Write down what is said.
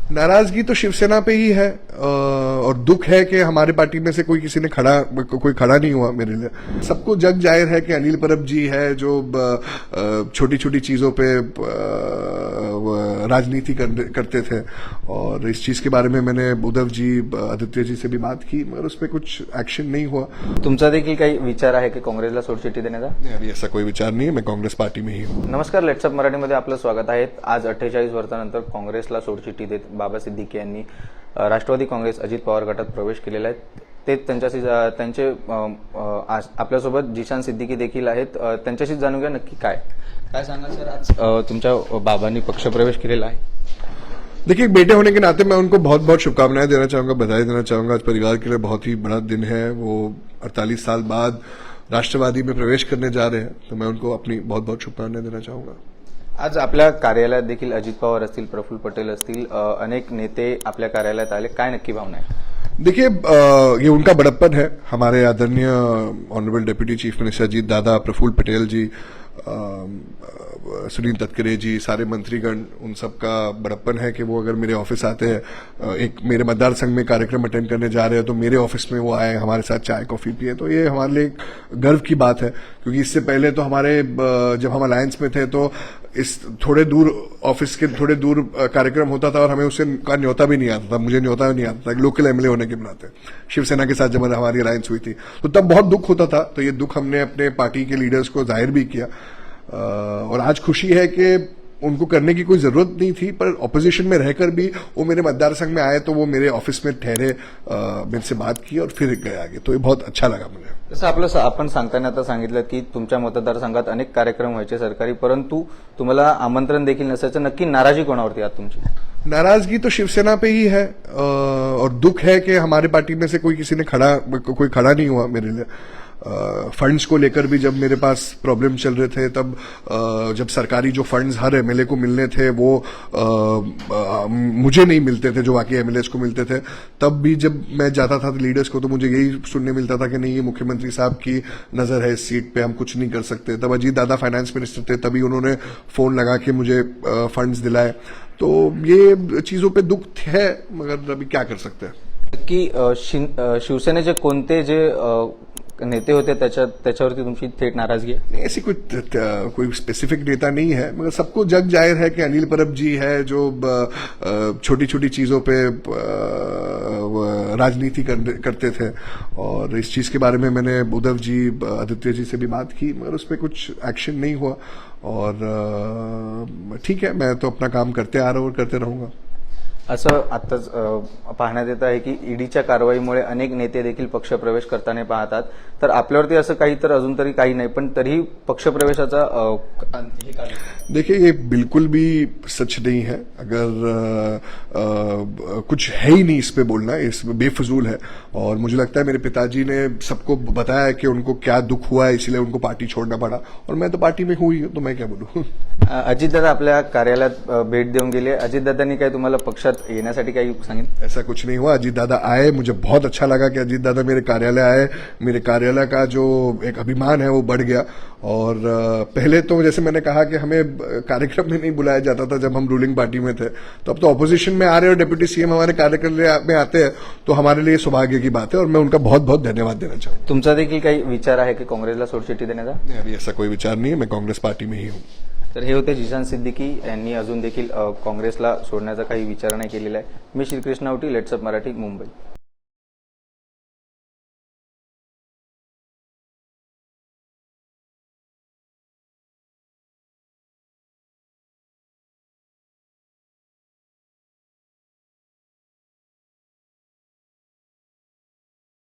नाराजगी तो शिवसेना पे ही है और दुख है कि हमारे पार्टी में से कोई कोई खड़ा नहीं हुआ मेरे लिए। सबको जग जाहिर है कि अनिल परब जी है जो छोटी छोटी चीजों पे राजनीति करते थे, और इस चीज के बारे में मैंने उद्धव जी, आदित्य जी से भी बात की, मगर उस पर कुछ एक्शन नहीं हुआ। तुमचा देखील काही विचार आहे की काँग्रेसला सोडचिठ्ठी देण्याचा? नहीं, अभी ऐसा कोई विचार नहीं है, मैं कांग्रेस पार्टी में ही हूँ। नमस्कार, लेट्सअप मराठीमध्ये आपलं स्वागत आहे। आज 48 वर्षानंतर काँग्रेसला सोडचिठ्ठी देत बाबा सिद्दीकी यांनी राष्ट्रवादी काँग्रेस अजित पवार गटात प्रवेश केलेला आहे। ते त्यांचे आपल्यासोबत जिशान सिद्दीकी देखील आहेत। त्यांच्याशी जाणून घ्या नक्की काय सांगाल सर, आज तुमच्या बाबांनी पक्षप्रवेश केलेला आहे। देखिए, एक बेटे होने के नाते मैं उनको बहुत बहुत शुभकामनाएं देना चाहूंगा, बधाई देना चाहूंगा। आज परिवार के लिए बहुत ही बड़ा दिन है। वो 48 साल बाद राष्ट्रवादी में प्रवेश करने जा रहे हैं, तो मैं उनको अपनी बहुत बहुत शुभकामनाएं देना चाहूंगा। आज आपल्या कार्यालयात देखील अजित पवार असतील, प्रफुल्ल पटेल असतील, अनेक नेते आपल्या कार्यालयात आले, काय नक्की भावना आहे? देखिए, ये उनका बड़प्पन है। हमारे आदरणीय honourable deputy chief minister Ajit दादा, प्रफुल्ल पटेल जी, सुनील तटकरे जी, सारे मंत्रीगण, उन सब का बड़प्पन है कि वो अगर मेरे ऑफिस आते हैं, एक मेरे मतदार संघ में कार्यक्रम अटेंड करने जा रहे हैं, तो मेरे ऑफिस में वो आए, हमारे साथ चाय कॉफी पिए, तो ये हमारे लिए एक गर्व की बात है। क्योंकि इससे पहले तो जब हम अलायंस में थे, तो इस ऑफिस के थोड़े दूर कार्यक्रम होता था और हमें उससे का न्योता भी नहीं आता था, मुझे न्योता नहीं आता था लोकल एमएलए होने के नाते। शिवसेना के साथ जब हमारी अलायंस हुई थी, तो तब बहुत दुख होता था। तो ये दुख हमने अपने पार्टी के लीडर्स को जाहिर भी किया, और आज खुशी है कि उनको करने की कोई जरूरत नहीं थी, पर ऑपोजिशन में रहकर भी वो मेरे मतदार संघ में आए, तो वो मेरे ऑफिस में ठहरे, मेरे से बात की और फिर गए आगे, तो ये बहुत अच्छा लगा मुझे। जसं आपण सांगताना आता सांगितलं की तुमच्या मतदारसंघात अनेक कार्यक्रम व्हायचे सरकारी, परंतु तुम्हाला आमंत्रण देखील नसायचं। नक्की नाराजी कोणावरती आहात तुमची? नाराजगी तो शिवसेना पे ही है और दुख है कि हमारे पार्टी में से कोई खड़ा नहीं हुआ मेरे लिए। फंड्स को लेकर भी जब मेरे पास प्रॉब्लम चल रहे थे, तब जब सरकारी जो फंड्स हर एमएलए को मिलने थे, वो मुझे नहीं मिलते थे जो बाकी एमएलए को मिलते थे, तब भी जब मैं जाता था लीडर्स को, तो मुझे यही सुनने मिलता था कि नहीं, ये मुख्यमंत्री साहब की नजर है इस सीट पे, हम कुछ नहीं कर सकते। तब अजीत दादा फाइनेंस मिनिस्टर थे, तभी उन्होंने फोन लगा के मुझे फंड्स दिलाए। तो ये चीजों पे दुख है, मगर अभी क्या कर सकते हैं। की शिवसेनेचे कोणते जे नेते होते त्याच्यावरती तुमची थेट नाराजगी आहे? ऐसी कोई स्पेसिफिक नेता नहीं है, मगर सबको जग जाहिर है कि अनिल परब जी है जो छोटी छोटी चीजों पे राजनीति करते थे, और इस चीज के बारे में मैंने उद्धव जी, आदित्य जी से भी बात की, मगर उस पर कुछ एक्शन नहीं हुआ। और ठीक है, मैं तो अपना काम करते आ रहा हूँ और करते रहूंगा। असं आत्ताच पाहण्यात येत आहे की ईडीच्या कारवाईमुळे अनेक नेते देखील पक्षप्रवेश करताना पाहतात। तर आपल्यावरती असं काही तर अजून तरी काही नाही, पण तरीही पक्षप्रवेशाचा देखिए, ये बिल्कुल भी सच नहीं है। अगर कुछ है ही नहीं इस पे बोलना, इस बेफजूल है। और मुझे लगता है मेरे पिताजी ने सबको बताया कि उनको क्या दुख हुआ है, इसलिए उनको पार्टी छोड़ना पड़ा, और मैं तो पार्टी में हुई हूं, तो मैं क्या बोलूं। अजितदादा आपल्या कार्यालयात भेट देऊन गेले। अजितदादांनी काय तुम्हाला पक्षात येण्यासाठी काही सांगितलं? ऐसा कुछ नहीं हुआ। अजीत दादा आए, मुझे बहुत अच्छा लगा कि अजीत दादा मेरे कार्यालय आए। मेरे कार्यालय का जो एक अभिमान है वो बढ़ गया। और पहले तो जैसे मैंने कहा कि हमें कार्यक्रम में नहीं बुलाया जाता था जब हम रूलिंग पार्टी में थे, तो अब तो ऑपोजिशन में आ रहे और डिप्टी सीएम हमारे कार्यक्रम में आते हैं, तो हमारे लिए सौभाग्य की बात है, और मैं उनका बहुत बहुत धन्यवाद देना चाहूंगा। तुमचा देखील काही विचार आहे की काँग्रेसला सोडचिठ्ठी देण्याचा? नहीं, अभी ऐसा कोई विचार नहीं है, मैं कांग्रेस पार्टी में ही हूँ। तर हे होते जिशान सिद्दीकी यांनी अजून देखील काँग्रेसला सोडण्याचा काही विचार नाही केलेला आहे। मी श्रीकृष्ण आवटी, लेट्सअप मराठी, मुंबई।